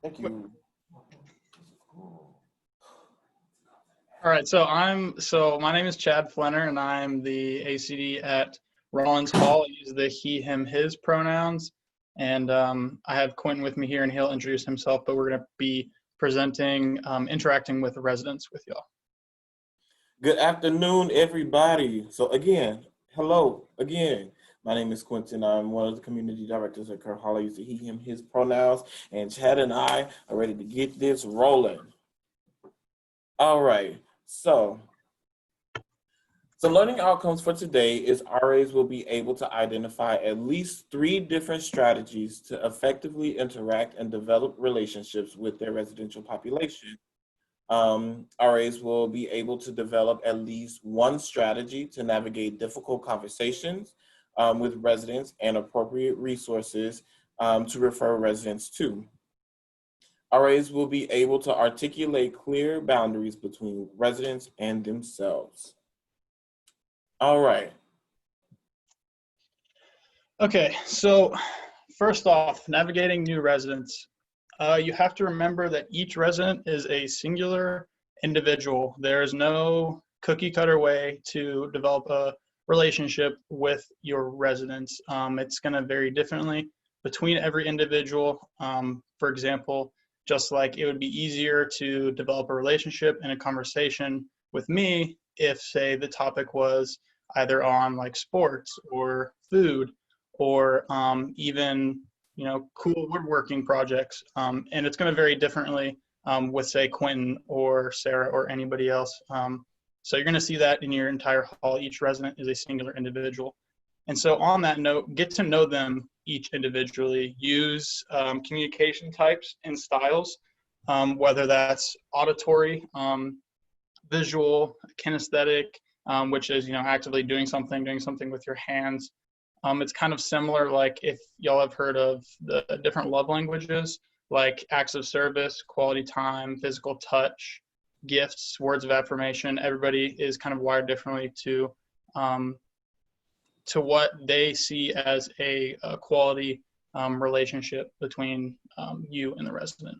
Thank you. All right, so my name is Chad Flenar, and I'm the ACD at Rollins Hall. I use the he, him, his pronouns, and I have Quinton with me here, and he'll introduce himself. But we're going to be presenting, interacting with the residents with y'all. Good afternoon, everybody. So again, hello again. My name is Quinton. I'm one of the community directors at Kerr Hall. I use the he, him, his pronouns, and Chad and I are ready to get this rolling. All right, so some learning outcomes for today is RAs will be able to identify at least 3 different strategies to effectively interact and develop relationships with their residential population. RAs will be able to develop at least 1 strategy to navigate difficult conversations with residents and appropriate resources to refer residents to. RAs will be able to articulate clear boundaries between residents and themselves. All right. Okay, so first off, navigating new residents. You have to remember that each resident is a singular individual. There is no cookie cutter way to develop a relationship with your residents. It's going to vary differently between every individual. For example, just like it would be easier to develop a relationship and a conversation with me if, say, the topic was either on like sports or food or even cool woodworking projects. And it's going to vary differently with, say, Quinton or Sarah or anybody else. So you're going to see that in your entire hall. Each resident is a singular individual. And so on that note, get to know them each individually. Use communication types and styles, whether that's auditory, visual, kinesthetic, which is, actively doing something with your hands. It's kind of similar, like if y'all have heard of the different love languages, like acts of service, quality time, physical touch, gifts, words of affirmation. Everybody is kind of wired differently to what they see as a quality relationship between you and the resident.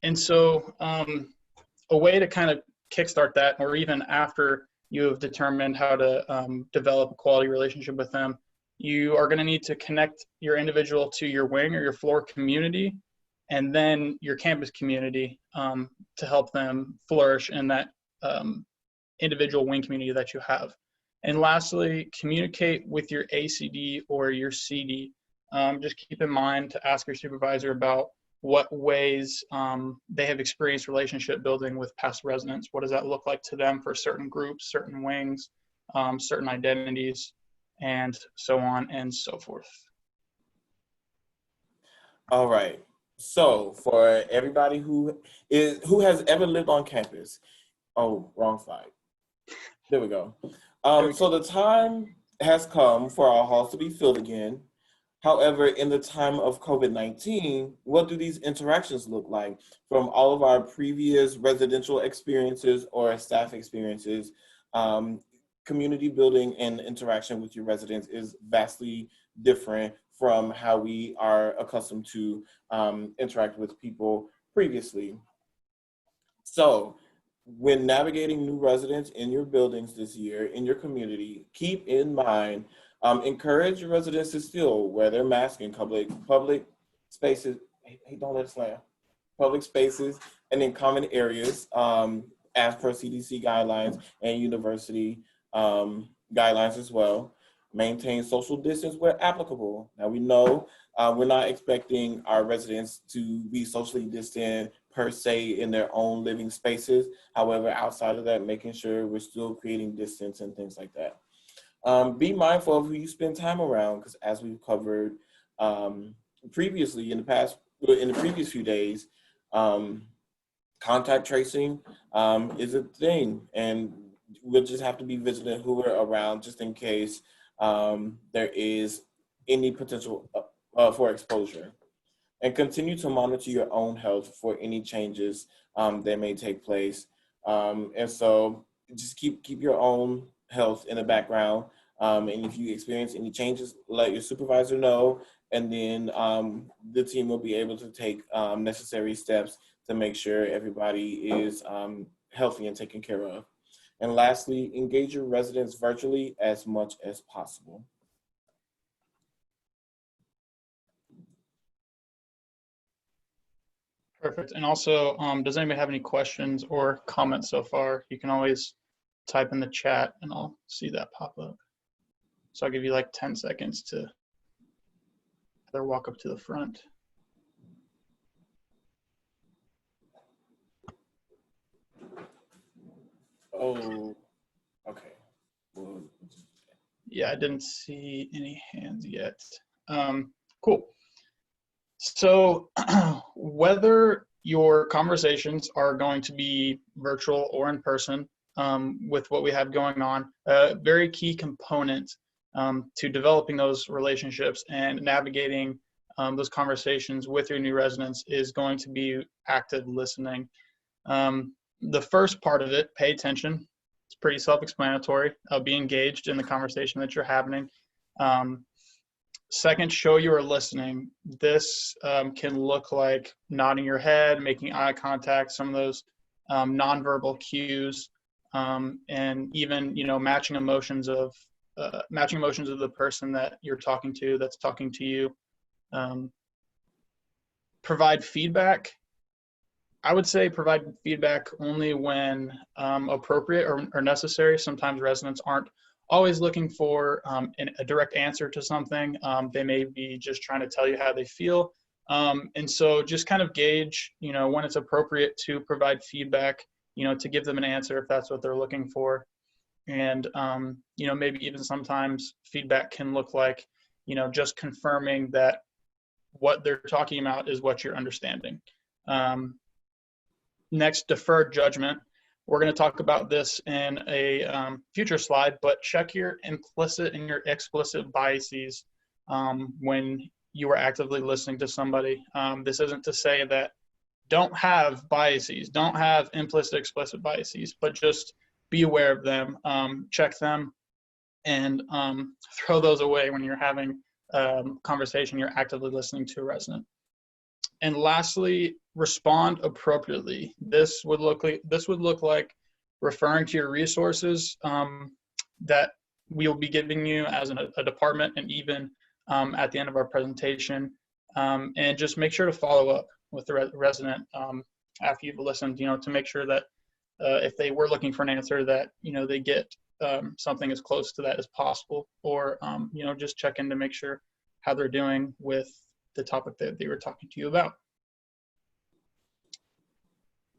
And so a way to kind of kickstart that, or even after you have determined how to develop a quality relationship with them, you are going to need to connect your individual to your wing or your floor community, and then your campus community to help them flourish in that individual wing community that you have. And lastly, communicate with your ACD or your CD. Just keep in mind to ask your supervisor about what ways they have experienced relationship building with past residents. What does that look like to them for certain groups, certain wings, certain identities, and so on and so forth. All right. So for everybody who has ever lived on campus, oh, wrong slide. There we go. So the time has come for our halls to be filled again. However, in the time of COVID-19, what do these interactions look like? From all of our previous residential experiences or staff experiences, community building and interaction with your residents is vastly different from how we are accustomed to interact with people previously. So when navigating new residents in your buildings this year, in your community, keep in mind, encourage your residents to still wear their mask in public spaces. Hey, don't let it slam. Public spaces and in common areas as per CDC guidelines and university guidelines as well. Maintain social distance where applicable. Now we know we're not expecting our residents to be socially distant per se in their own living spaces. However, outside of that, making sure we're still creating distance and things like that. Be mindful of who you spend time around, because as we've covered previously in the previous few days, contact tracing is a thing, and we'll just have to be vigilant who we're around just in case there is any potential for exposure. And continue to monitor your own health for any changes that may take place. And so just keep your own health in the background. And if you experience any changes, let your supervisor know and then the team will be able to take necessary steps to make sure everybody is healthy and taken care of. And lastly, engage your residents virtually as much as possible. Perfect. And also, does anybody have any questions or comments so far? You can always type in the chat and I'll see that pop up. So I'll give you like 10 seconds to either walk up to the front. Oh, okay. Well, yeah, I didn't see any hands yet. Cool. So whether your conversations are going to be virtual or in person, with what we have going on, a very key component to developing those relationships and navigating those conversations with your new residents is going to be active listening. The first part of it, pay attention. It's pretty self-explanatory. Be engaged in the conversation that you're having. Second, show you are listening. This can look like nodding your head, making eye contact, some of those nonverbal cues, and even matching emotions of the person that you're talking to, that's talking to you. Provide feedback. I would say provide feedback only when appropriate or necessary. Sometimes residents aren't always looking for a direct answer to something. They may be just trying to tell you how they feel. And so just kind of gauge, when it's appropriate to provide feedback, to give them an answer if that's what they're looking for. And, maybe even sometimes feedback can look like, just confirming that what they're talking about is what you're understanding. Next, deferred judgment. We're going to talk about this in a future slide, but check your implicit and your explicit biases when you are actively listening to somebody. This isn't to say that don't have biases, don't have implicit, explicit biases, but just be aware of them, check them, and throw those away when you're having a conversation, you're actively listening to a resident. And lastly, respond appropriately. This would look like referring to your resources that we will be giving you as a department, and even at the end of our presentation. And just make sure to follow up with the resident after you've listened, to make sure that if they were looking for an answer, that they get something as close to that as possible, or just check in to make sure how they're doing with the topic that they were talking to you about.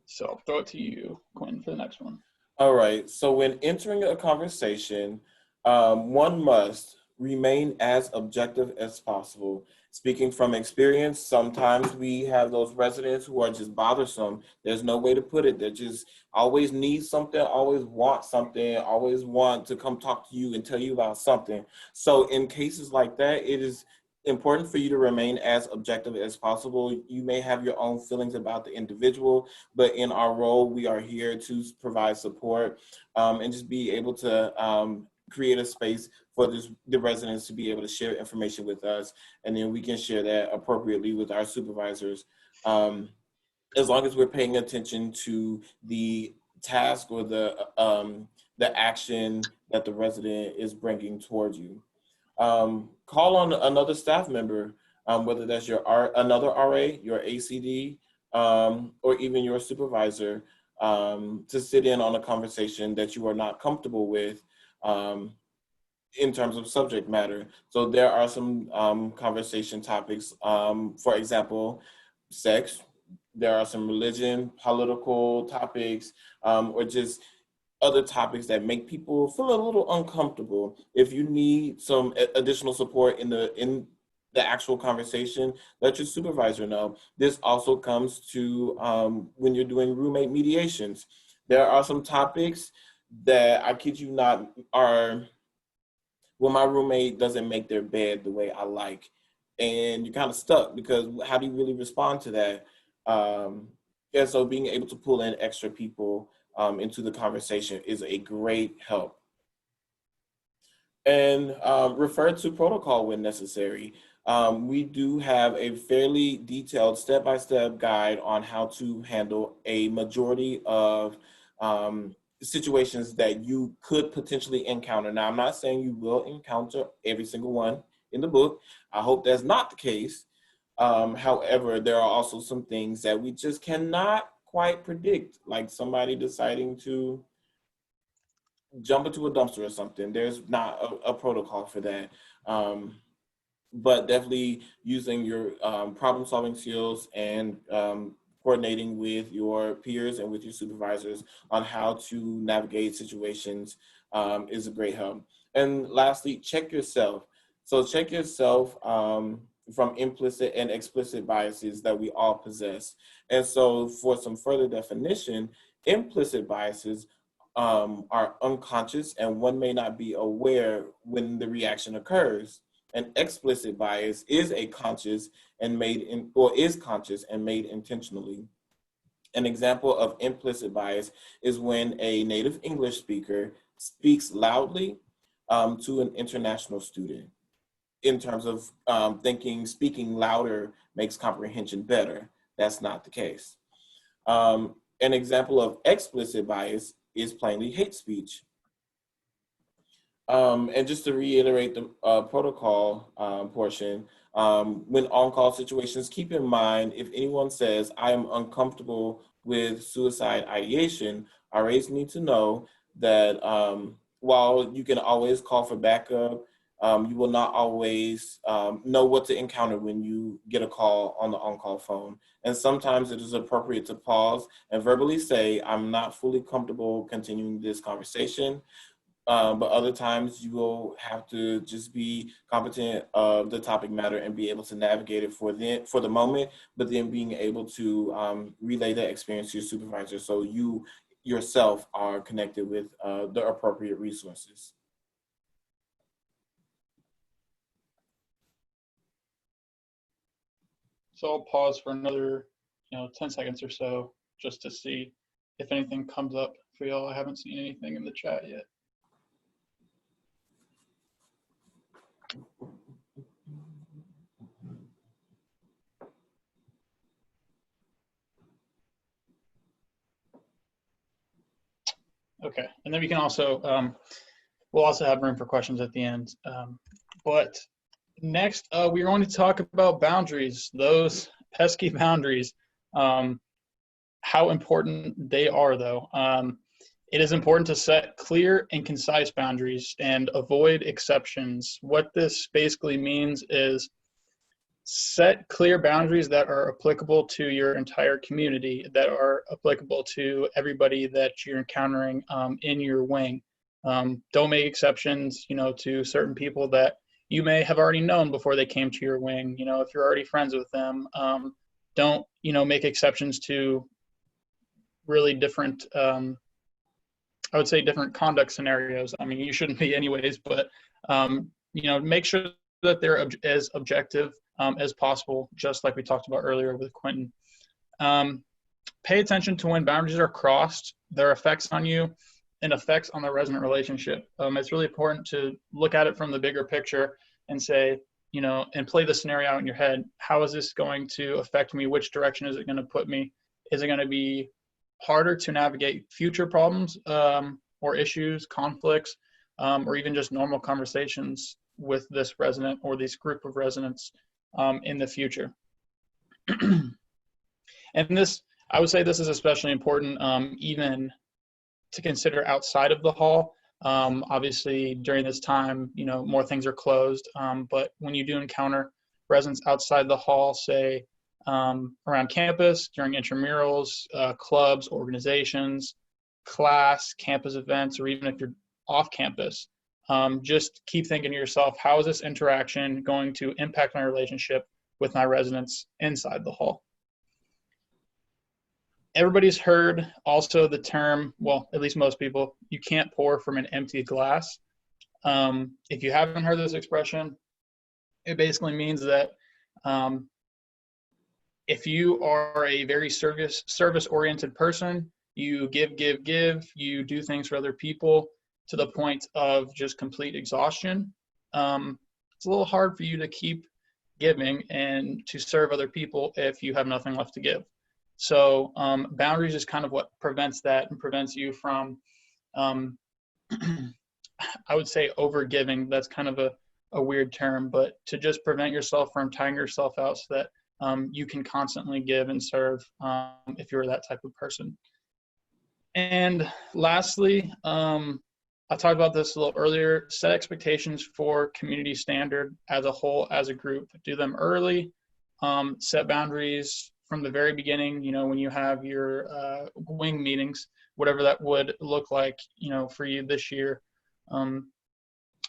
So I'll throw it to you, Quinn, for the next one. All right. So when entering a conversation, one must remain as objective as possible. Speaking from experience, sometimes we have those residents who are just bothersome. There's no way to put it. They just always need something, always want something, always want to come talk to you and tell you about something. So in cases like that, it is important for you to remain as objective as possible. You may have your own feelings about the individual, but in our role, we are here to provide support and just be able to create a space for the residents to be able to share information with us, and then we can share that appropriately with our supervisors. As long as we're paying attention to the task or the action that the resident is bringing towards you. Call on another staff member, whether that's another RA, your ACD, or even your supervisor, to sit in on a conversation that you are not comfortable with in terms of subject matter. So there are some conversation topics, for example, sex. There are some religion, political topics, or just other topics that make people feel a little uncomfortable. If you need some additional support in the actual conversation, let your supervisor know. This also comes to when you're doing roommate mediations. There are some topics that, I kid you not, are when my roommate doesn't make their bed the way I like, and you're kind of stuck because how do you really respond to that? And so being able to pull in extra people into the conversation is a great help. And refer to protocol when necessary. We do have a fairly detailed step-by-step guide on how to handle a majority of situations that you could potentially encounter. Now, I'm not saying you will encounter every single one in the book. I hope that's not the case. However, there are also some things that we just cannot quite predict, like somebody deciding to jump into a dumpster or something. There's not a protocol for that. But definitely using your problem solving skills and coordinating with your peers and with your supervisors on how to navigate situations is a great help. And lastly, check yourself. So check yourself from implicit and explicit biases that we all possess. And so for some further definition, implicit biases are unconscious and one may not be aware when the reaction occurs. An explicit bias is a conscious and made in, or is conscious and made intentionally. An example of implicit bias is when a native English speaker speaks loudly to an international student in terms of thinking speaking louder makes comprehension better. That's not the case. An example of explicit bias is plainly hate speech. And just to reiterate the protocol portion, when on-call situations, keep in mind if anyone says, I am uncomfortable with suicide ideation, RAs need to know that while you can always call for backup, you will not always know what to encounter when you get a call on the on-call phone. And sometimes it is appropriate to pause and verbally say, I'm not fully comfortable continuing this conversation. But other times you will have to just be competent of the topic matter and be able to navigate it for the moment, but then being able to relay that experience to your supervisor so you yourself are connected with the appropriate resources. So I'll pause for another, 10 seconds or so just to see if anything comes up for y'all. I haven't seen anything in the chat yet. Okay, and then we can also, we'll also have room for questions at the end. But next, we're going to talk about boundaries, those pesky boundaries, how important they are though. It is important to set clear and concise boundaries and avoid exceptions. What this basically means is set clear boundaries that are applicable to your entire community, that are applicable to everybody that you're encountering in your wing. Don't make exceptions, to certain people that you may have already known before they came to your wing. If you're already friends with them, don't, make exceptions to really different, I would say different conduct scenarios. I mean, you shouldn't be anyways, but, make sure that they're as objective as possible, just like we talked about earlier with Quinton. Pay attention to when boundaries are crossed, their effects on you, and effects on the resident relationship. It's really important to look at it from the bigger picture and say, and play the scenario out in your head. How is this going to affect me? Which direction is it going to put me? Is it going to be harder to navigate future problems or issues, conflicts, or even just normal conversations with this resident or this group of residents in the future? And this, I would say this is especially important even to consider outside of the hall. Obviously, during this time, more things are closed, but when you do encounter residents outside the hall, say around campus, during intramurals, clubs, organizations, class, campus events, or even if you're off campus, just keep thinking to yourself, how is this interaction going to impact my relationship with my residents inside the hall? Everybody's heard also the term, well, at least most people, you can't pour from an empty glass. If you haven't heard this expression, it basically means that if you are a very service-oriented person, you give, you do things for other people to the point of just complete exhaustion. It's a little hard for you to keep giving and to serve other people if you have nothing left to give. So boundaries is kind of what prevents that and prevents you from, I would say, over giving. That's kind of a weird term, but to just prevent yourself from tying yourself out so that you can constantly give and serve if you're that type of person. And lastly, I talked about this a little earlier, set expectations for community standard as a whole, as a group. Do them early, set boundaries from the very beginning, you know, when you have your wing meetings, whatever that would look like, you know, for you this year.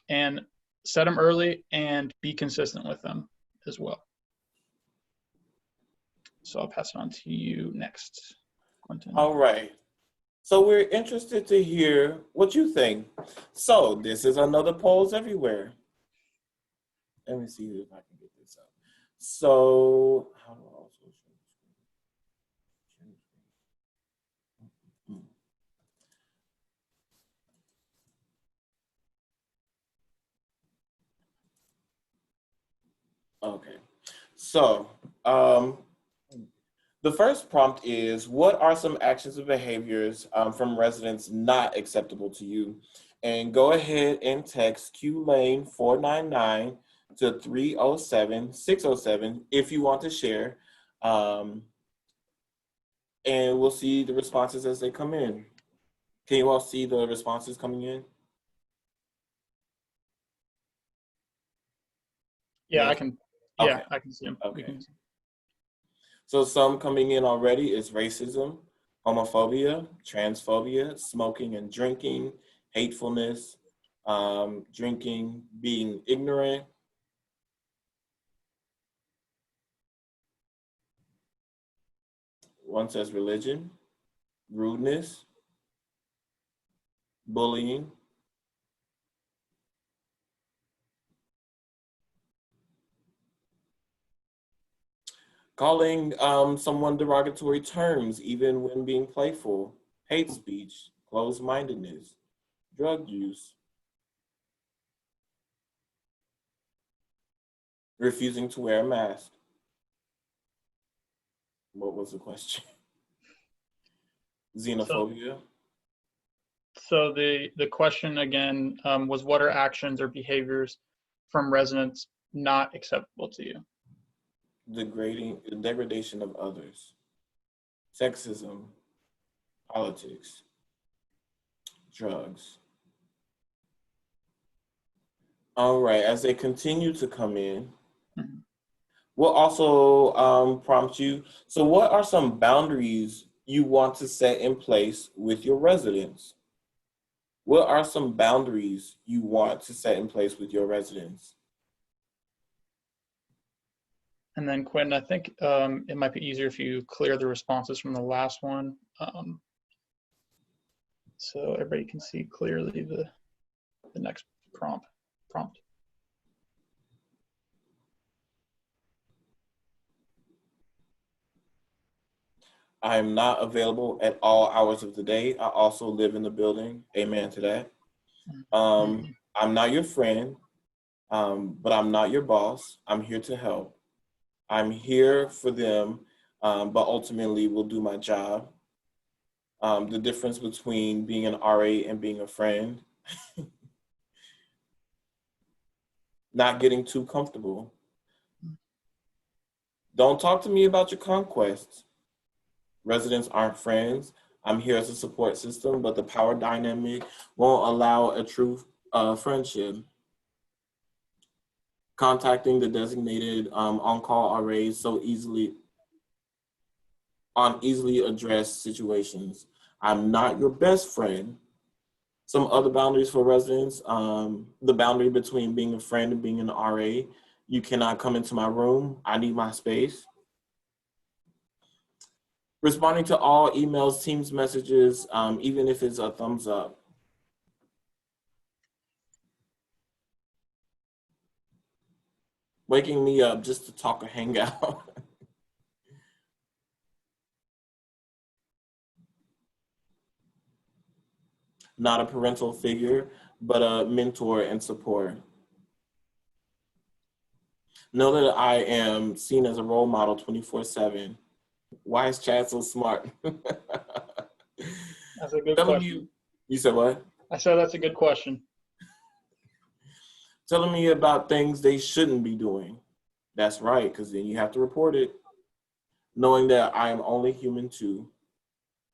And set them early and be consistent with them as well. So I'll pass it on to you next, Quinton. All right. So we're interested to hear what you think. So this is another Polls Everywhere. Let me see if I can get this up. So how do I also share the screen? Okay. So the first prompt is, what are some actions and behaviors from residents not acceptable to you? And go ahead and text QLane 499 to 307-607 if you want to share. And we'll see the responses as they come in. Can you all see the responses coming in? Yeah, Yes. I can. Okay. Yeah, I can see them. Okay. So some coming in already is racism, homophobia, transphobia, smoking and drinking, hatefulness, drinking, being ignorant. One says religion, rudeness, bullying, calling someone derogatory terms even when being playful, hate speech, closed-mindedness, drug use, refusing to wear a mask. What was the question? Xenophobia. So the question again was, what are actions or behaviors from residents not acceptable to you? The degradation of others, sexism, politics, drugs. All right, as they continue to come in, we'll also prompt you. So what are some boundaries you want to set in place with your residents? What are some boundaries you want to set in place with your residents? And then Quinn, I think it might be easier if you clear the responses from the last one. So everybody can see clearly the next prompt. I am not available at all hours of the day. I also live in the building. Amen to that. I'm not your friend, but I'm not your boss. I'm here to help. I'm here for them, but ultimately will do my job. The difference between being an RA and being a friend. Not getting too comfortable. Don't talk to me about your conquests. Residents aren't friends. I'm here as a support system, but the power dynamic won't allow a true friendship. Contacting the designated on-call RAs so easily on easily addressed situations. I'm not your best friend. Some other boundaries for residents, the boundary between being a friend and being an RA. You cannot come into my room. I need my space. Responding to all emails, Teams messages, even if it's a thumbs up. Waking me up just to talk or hang out. Not a parental figure, but a mentor and support. Know that I am seen as a role model 24/7. Why is Chad so smart? That's a good Telling question. you said what? I said that's a good question. Telling me about things they shouldn't be doing. That's right, because then you have to report it. Knowing that I am only human too.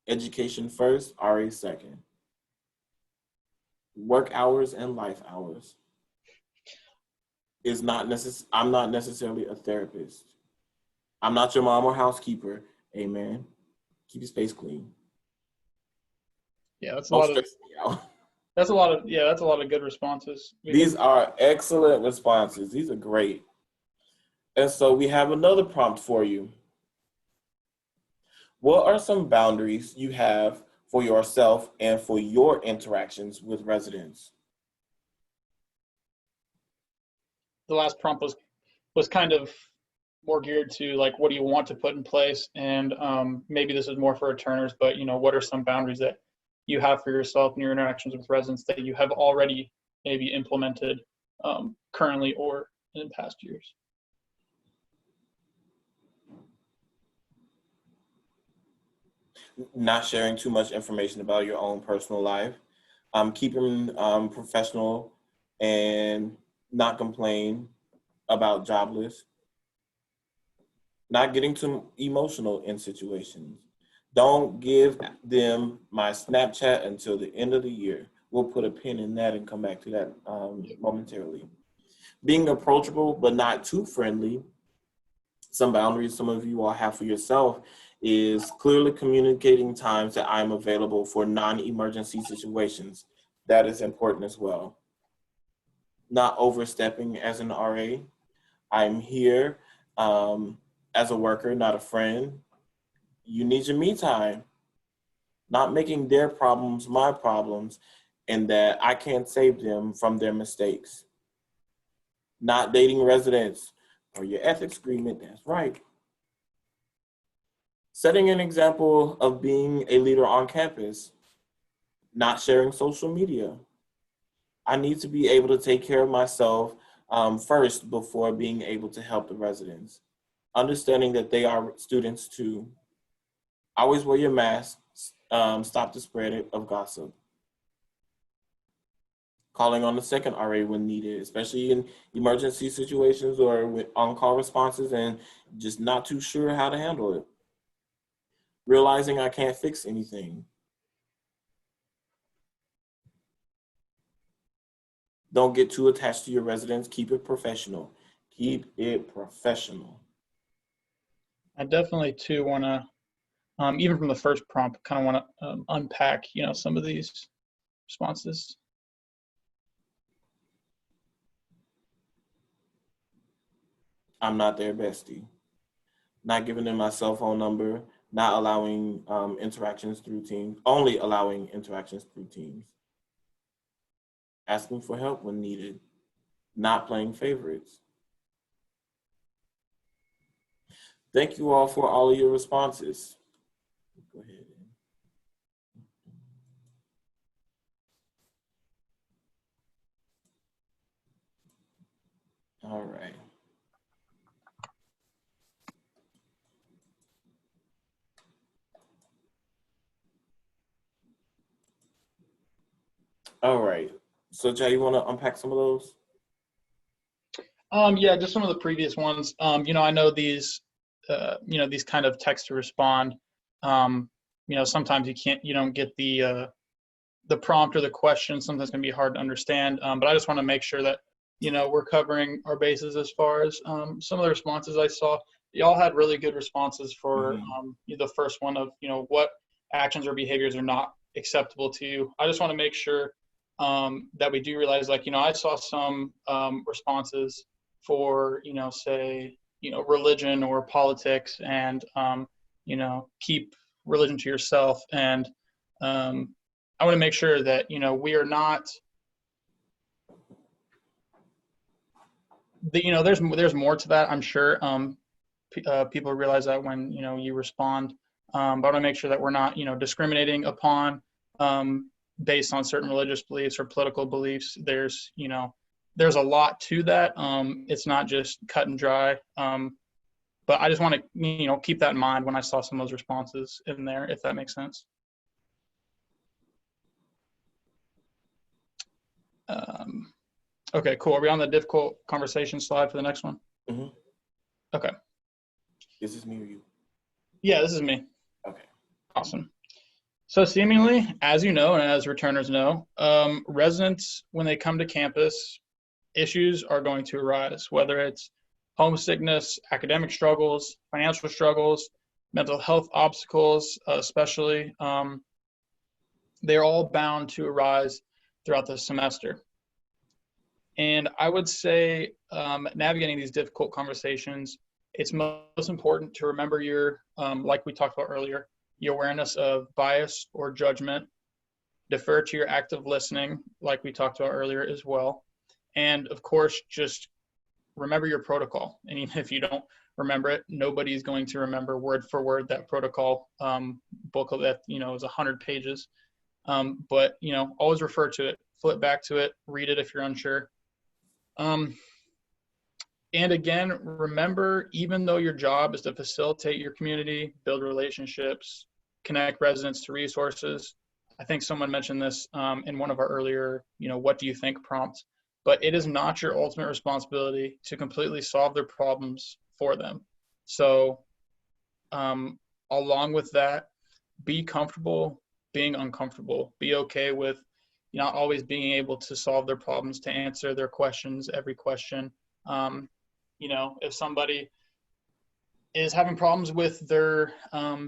Education first, RA second. Work hours and life hours is not I'm not necessarily a therapist. I'm not your mom or housekeeper. Amen. Keep your space clean. Yeah, that's a Don't lot of stress me out. that's a lot of that's a lot of good responses. These are excellent responses. These are great. And so we have another prompt for you. What are some boundaries you have for yourself and for your interactions with residents? The last prompt was kind of more geared to like what do you want to put in place, and maybe this is more for returners, but what are some boundaries that you have for yourself and your interactions with residents that you have already maybe implemented currently or in past years? Not sharing too much information about your own personal life, keeping professional and not complain about jobless, not getting too emotional in situations. Don't give them my Snapchat until the end of the year. We'll put a pin in that and come back to that momentarily. Being approachable, but not too friendly. Some boundaries some of you all have for yourself is clearly communicating times that I'm available for non-emergency situations. That is important as well. Not overstepping as an RA. I'm here as a worker, not a friend. You need your me time. Not making their problems my problems and that I can't save them from their mistakes. Not dating residents or your ethics agreement, that's right. Setting an example of being a leader on campus, not sharing social media. I need to be able to take care of myself first before being able to help the residents. Understanding that they are students too. Always wear your mask, stop the spread of gossip. Calling on the second RA when needed, especially in emergency situations or with on-call responses and just not too sure how to handle it. Realizing I can't fix anything. Don't get too attached to your residents. Keep it professional. Keep it professional. I definitely too want to, even from the first prompt, kind of want to unpack, some of these responses. I'm not their bestie. Not giving them my cell phone number. Not allowing interactions through Teams. Only allowing interactions through Teams. Asking for help when needed. Not playing favorites. Thank you all for all of your responses. Go ahead. All right. All right. So, Jay, you want to unpack some of those? Yeah, just some of the previous ones. I know these, these kind of text to respond. Sometimes you don't get the prompt or the question. Sometimes it can be hard to understand. But I just want to make sure that we're covering our bases as far as some of the responses I saw. Y'all had really good responses for the first one of what actions or behaviors are not acceptable to you. I just want to make sure that we do realize, I saw some responses for say religion or politics, and keep religion to yourself. And I want to make sure that we are not there's more to that, I'm sure. People realize that when you respond, but I want to make sure that we're not discriminating upon based on certain religious beliefs or political beliefs. there's a lot to that. It's not just cut and dry. But I just want to, keep that in mind when I saw some of those responses in there, if that makes sense. Okay, cool. Are we on the difficult conversation slide for the next one? Mm-hmm. Okay. Is this me or you? Yeah, this is me. Okay. Awesome. So seemingly, as you know, and as returners know, residents, when they come to campus, issues are going to arise, whether it's homesickness, academic struggles, financial struggles, mental health obstacles, especially. They're all bound to arise throughout the semester. And I would say navigating these difficult conversations, it's most important to remember your, like we talked about earlier, your awareness of bias or judgment, defer to your active listening, like we talked about earlier as well. And of course, just remember your protocol. And even if you don't remember it, nobody's going to remember word for word that protocol book that, is 100 pages. But, always refer to it, flip back to it, read it if you're unsure. And again, remember, even though your job is to facilitate your community, build relationships, connect residents to resources, I think someone mentioned this in one of our earlier, what do you think prompts, but it is not your ultimate responsibility to completely solve their problems for them. So along with that, be comfortable being uncomfortable. Be okay with not always being able to solve their problems, to answer their questions, every question. If somebody is having problems with their,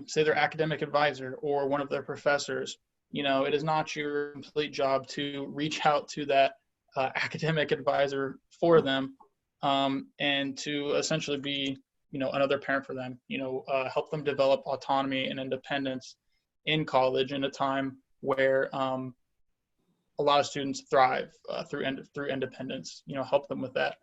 say, their academic advisor or one of their professors, it is not your complete job to reach out to that academic advisor for them and to essentially be, another parent for them, help them develop autonomy and independence in college in a time where a lot of students thrive through independence, help them with that.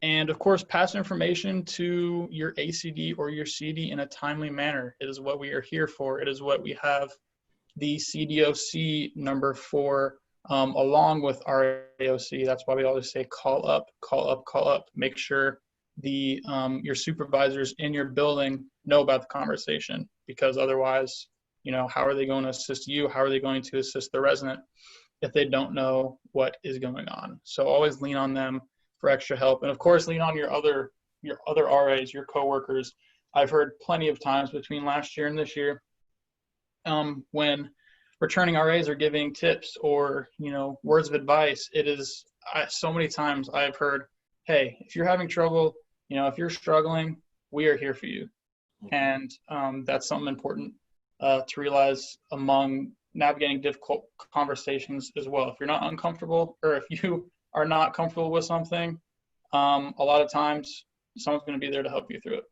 And of course, pass information to your ACD or your CD in a timely manner. It is what we are here for. It is what we have the CDOC number for, along with our AOC. That's why we always say call up, call up, call up. Make sure your supervisors in your building know about the conversation, because otherwise, how are they going to assist you? How are they going to assist the resident if they don't know what is going on? So always lean on them for extra help. And of course, lean on your other RAs, your coworkers. I've heard plenty of times between last year and this year when returning RAs are giving tips or, words of advice. It is so many times I've heard, hey, if you're having trouble, if you're struggling, we are here for you. And that's something important to realize among navigating difficult conversations as well. If you're not uncomfortable, or if you are not comfortable with something, a lot of times someone's going to be there to help you through it.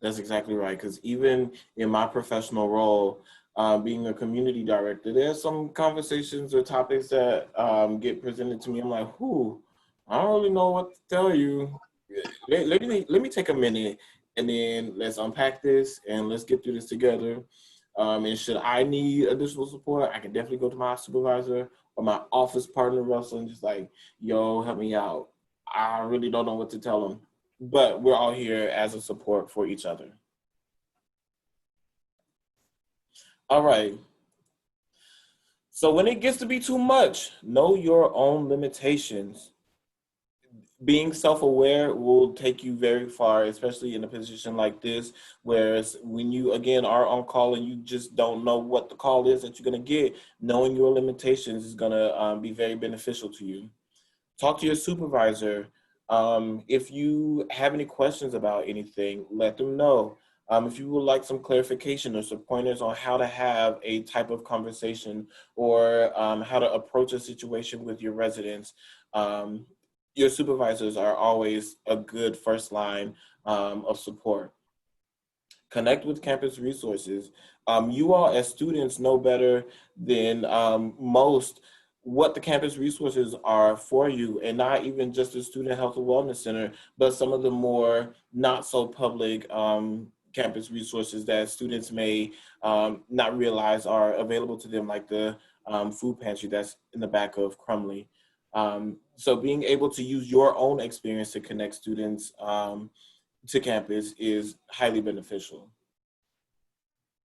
That's exactly right. Because even in my professional role, being a community director, there's some conversations or topics that get presented to me. I'm like, I don't really know what to tell you. Let me take a minute and then let's unpack this and let's get through this together. And should I need additional support, I can definitely go to my supervisor or my office partner, Russell, and just like, yo, help me out. I really don't know what to tell them. But we're all here as a support for each other. All right. So when it gets to be too much, know your own limitations. Being self-aware will take you very far, especially in a position like this, whereas when you, again, are on call and you just don't know what the call is that you're going to get, knowing your limitations is going to be very beneficial to you. Talk to your supervisor. If you have any questions about anything, let them know. If you would like some clarification or some pointers on how to have a type of conversation or how to approach a situation with your residents, your supervisors are always a good first line of support. Connect with campus resources. You all as students know better than most what the campus resources are for you, and not even just the Student Health and Wellness Center, but some of the more not so public campus resources that students may not realize are available to them, like the food pantry that's in the back of Crumley. So being able to use your own experience to connect students to campus is highly beneficial.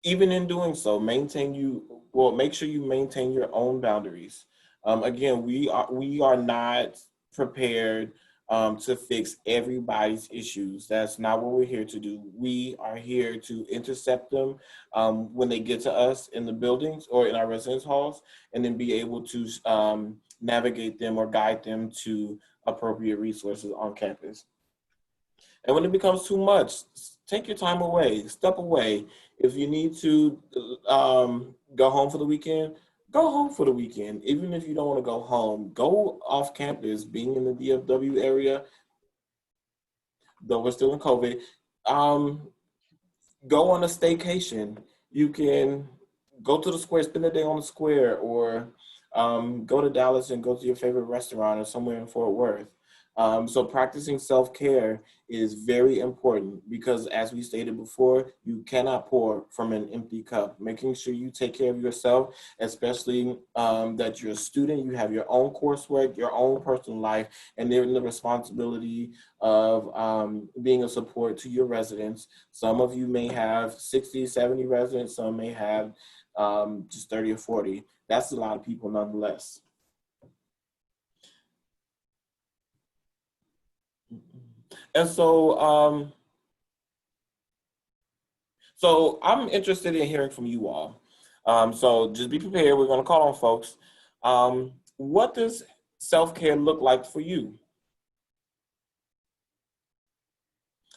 Even in doing so, make sure you maintain your own boundaries. Again, we are not prepared to fix everybody's issues. That's not what we're here to do. We are here to intercept them when they get to us in the buildings or in our residence halls, and then be able to navigate them or guide them to appropriate resources on campus. And when it becomes too much, take your time away, step away. If you need to go home for the weekend, go home for the weekend. Even if you don't want to go home, go off campus. Being in the DFW area, though we're still in COVID, go on a staycation. You can go to the square, spend a day on the square, or go to Dallas and go to your favorite restaurant or somewhere in Fort Worth. So practicing self-care is very important because, as we stated before, you cannot pour from an empty cup. Making sure you take care of yourself, especially that you're a student, you have your own coursework, your own personal life, and they're in the responsibility of being a support to your residents. Some of you may have 60, 70 residents, some may have just 30 or 40. That's a lot of people nonetheless. And so, so I'm interested in hearing from you all. So just be prepared. We're going to call on folks. What does self-care look like for you?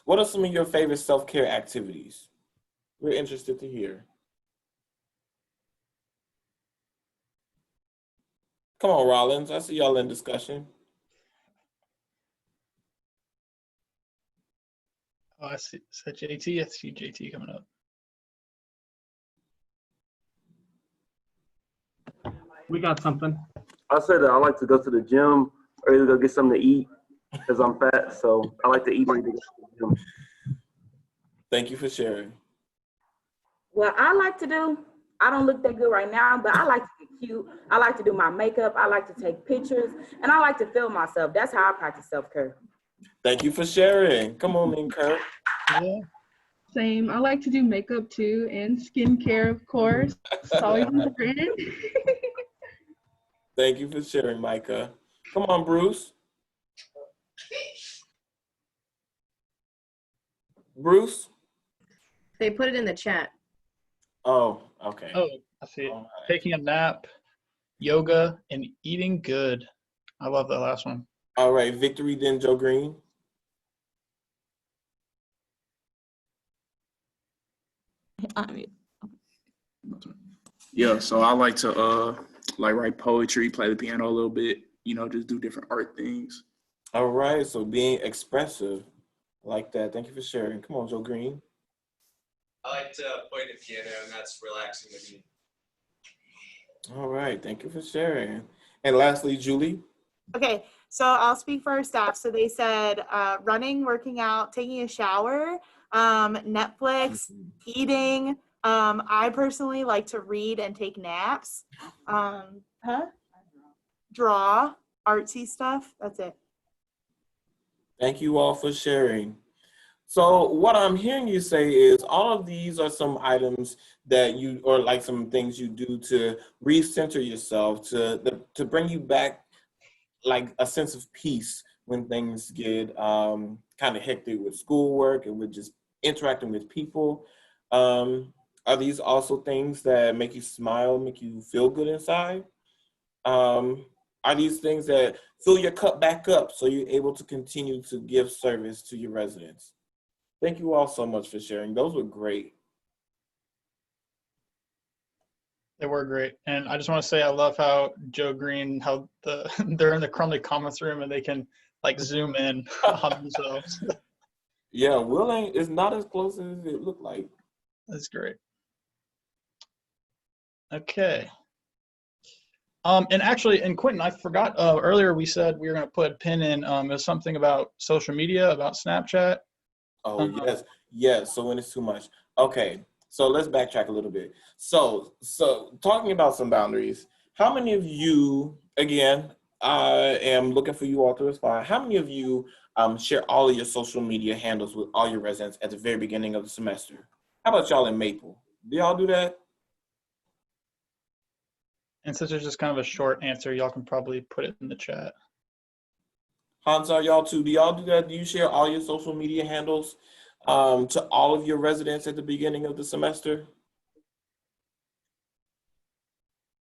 What are some of your favorite self-care activities? We're interested to hear. Come on, Rollins. I see y'all in discussion. Oh, I see. Is that JT? I see JT coming up. We got something. I said that I like to go to the gym early to go get something to eat because I'm fat. So I like to eat early to go to the gym. Thank you for sharing. Well, I don't look that good right now, but I like to be cute. I like to do my makeup. I like to take pictures, and I like to feel myself. That's how I practice self-care. Thank you for sharing. Come on, Lynn Kirk. Yeah. Same. I like to do makeup too, and skincare, of course. It's always important. Thank you for sharing, Micah. Come on, Bruce. Bruce? They put it in the chat. Oh, okay. Oh, I see it. All right. Taking a nap, yoga, and eating good. I love that last one. All right, Victory, then Joe Green. Yeah, so I like to like write poetry, play the piano a little bit, just do different art things. All right, so being expressive, like that. Thank you for sharing. Come on, Joe Green. I like to play the piano, and that's relaxing to me. All right, thank you for sharing. And lastly, Julie. Okay, so I'll speak for our staff. So they said running, working out, taking a shower, Netflix, eating. I personally like to read and take naps. Draw, artsy stuff. That's it. Thank you all for sharing. So what I'm hearing you say is all of these are some items that you, or like some things you do to recenter yourself, to bring you back like a sense of peace when things get kind of hectic with schoolwork and with just interacting with people. Are these also things that make you smile, make you feel good inside? Are these things that fill your cup back up so you're able to continue to give service to your residents? Thank you all so much for sharing. Those were great. They were great. And I just want to say I love how Joe Green, how they're in the Crumley Comments room and they can like zoom in on themselves. Yeah, Will is not as close as it looked like. That's great. Okay. And actually, and Quinton, I forgot earlier we said we were going to put a pin in. It was something about social media, about Snapchat. Oh, yes. So when it's too much. Okay, so let's backtrack a little bit. So talking about some boundaries, how many of you, again, I am looking for you all to respond. How many of you share all of your social media handles with all your residents at the very beginning of the semester? How about y'all in Maple? Do y'all do that? And since there's just kind of a short answer, y'all can probably put it in the chat. Hansar, y'all too. Do y'all do that? Do you share all your social media handles to all of your residents at the beginning of the semester?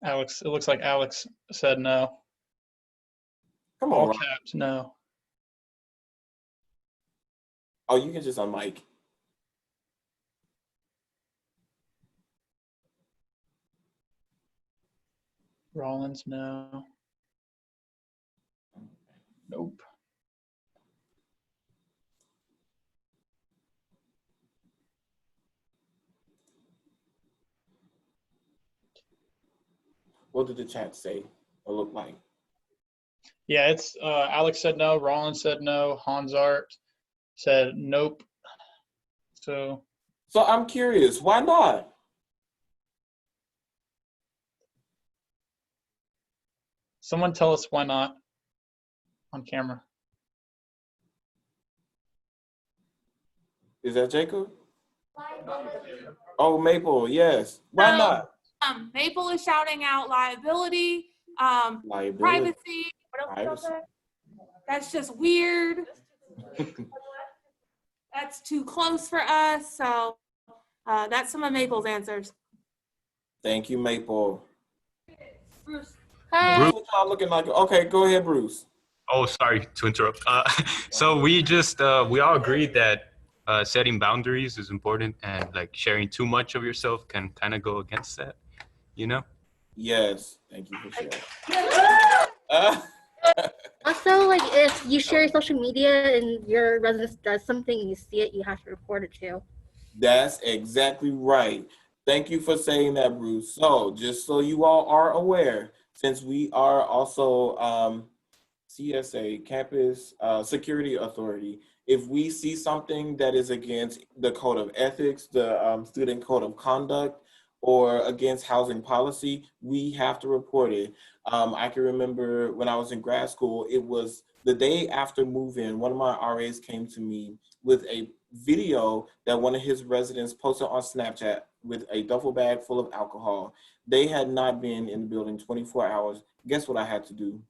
Alex, it looks like Alex said no. Come All on. caps, no. Oh, you can just unmic. Rollins, no. Nope. What did the chat say or look like? Yeah, it's Alex said no, Rollins said no, Hansart said nope. So I'm curious, why not? someone tell us why not on camera. Is that Jacob? Oh, Maple, yes. Why So, not? Maple is shouting out liability, Liability. privacy. What else did y'all say? That's just weird. That's too close for us. So that's some of Maple's answers. Thank you, Maple. Bruce. Bruce, what y'all looking like? Okay, go ahead, Bruce. Oh, sorry to interrupt. So we just we all agreed that setting boundaries is important, and like sharing too much of yourself can kind of go against that, you know? Yes, thank you for sharing. Also, like if you share social media and your residence does something and you see it, you have to report it too. That's exactly right. Thank you for saying that, Bruce. So just so you all are aware, since we are also CSA, Campus Security Authority, if we see something that is against the Code of Ethics, the Student Code of Conduct, or against housing policy, we have to report it. I can remember when I was in grad school, it was the day after move-in, one of my RAs came to me with a video that one of his residents posted on Snapchat with a duffel bag full of alcohol. They had not been in the building 24 hours. Guess what I had to do?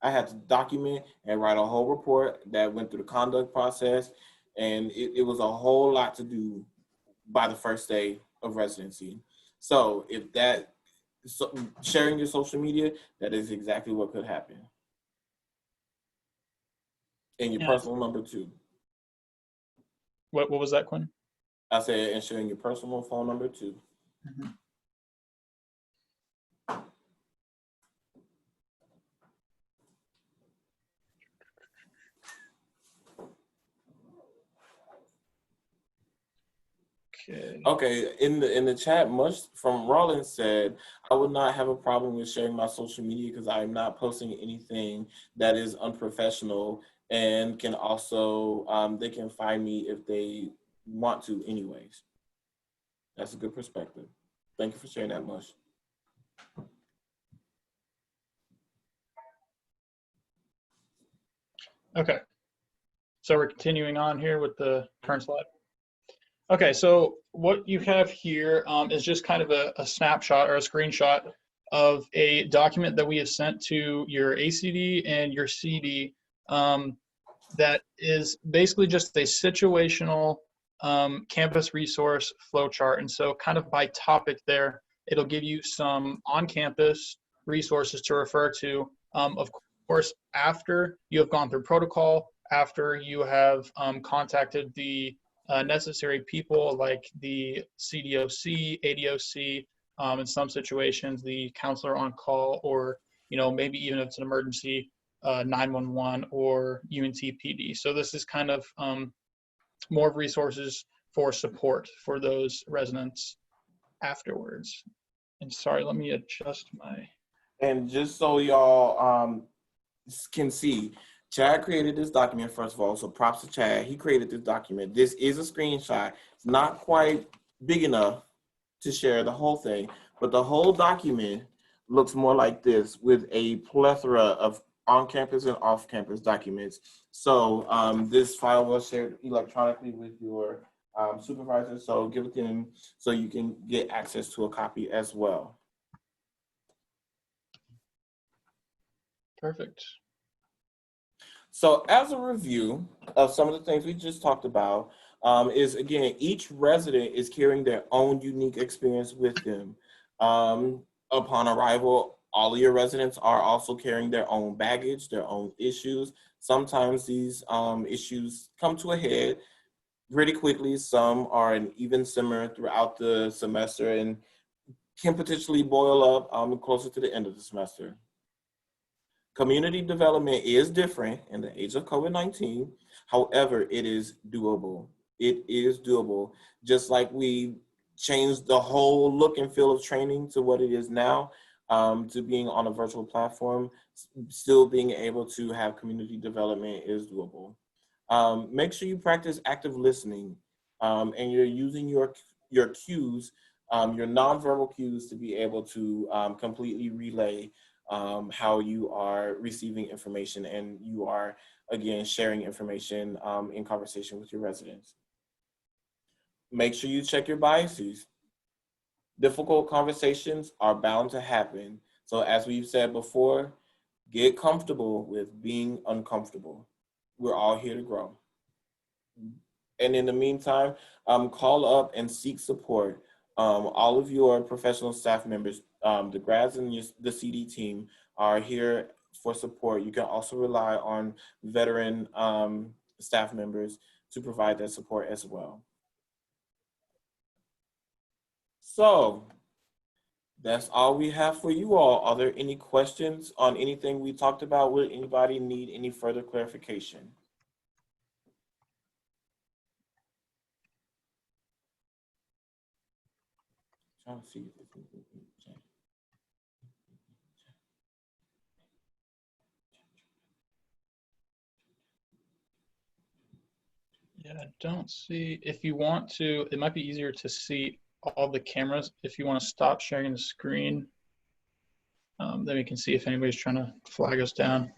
I had to document and write a whole report that went through the conduct process, and it was a whole lot to do by the first day of residency. So if that, sharing your social media, that is exactly what could happen. And your personal number too. What was that, Quinn? I said, and sharing your personal phone number too. Mm-hmm. Okay, in the chat, much from Rollins said, I would not have a problem with sharing my social media because I am not posting anything that is unprofessional, and can also, they can find me if they want to anyways. That's a good perspective. Thank you for sharing that, Mush. Okay, so we're continuing on here with the current slide. Okay, so what you have here is just kind of a snapshot or a screenshot of a document that we have sent to your ACD and your CD that is basically just a situational campus resource flowchart. And so kind of by topic there, it'll give you some on-campus resources to refer to. Of course, after you have gone through protocol, after you have contacted the necessary people like the CDOC, ADOC, in some situations, the counselor on call, or, you know, maybe even if it's an emergency, 911 or UNTPD. So this is kind of more resources for support for those residents afterwards. And sorry, let me adjust my. And just so y'all can see, Chad created this document, first of all, so props to Chad. He created this document. This is a screenshot. It's not quite big enough to share the whole thing, but the whole document looks more like this with a plethora of on-campus and off-campus documents. So this file was shared electronically with your supervisor, so give it to them so you can get access to a copy as well. Perfect. So as a review of some of the things we just talked about, is again, each resident is carrying their own unique experience with them. Upon arrival, all of your residents are also carrying their own baggage, their own issues. Sometimes these issues come to a head pretty quickly. Some are an even simmer throughout the semester and can potentially boil up closer to the end of the semester. Community development is different in the age of COVID-19. However, it is doable. It is doable. Just like we changed the whole look and feel of training to what it is now, to being on a virtual platform, still being able to have community development is doable. Make sure you practice active listening, and you're using your cues, your nonverbal cues, to be able to completely relay how you are receiving information, and you are, again, sharing information in conversation with your residents. Make sure you check your biases. Difficult conversations are bound to happen. So as we've said before, get comfortable with being uncomfortable. We're all here to grow. And in the meantime, call up and seek support. All of your professional staff members, the grads and the CD team are here for support. You can also rely on veteran staff members to provide that support as well. So that's all we have for you all. Are there any questions on anything we talked about? Would anybody need any further clarification? Trying to see if Yeah, I don't see, if you want to, it might be easier to see all the cameras. If you want to stop sharing the screen, then we can see if anybody's trying to flag us down.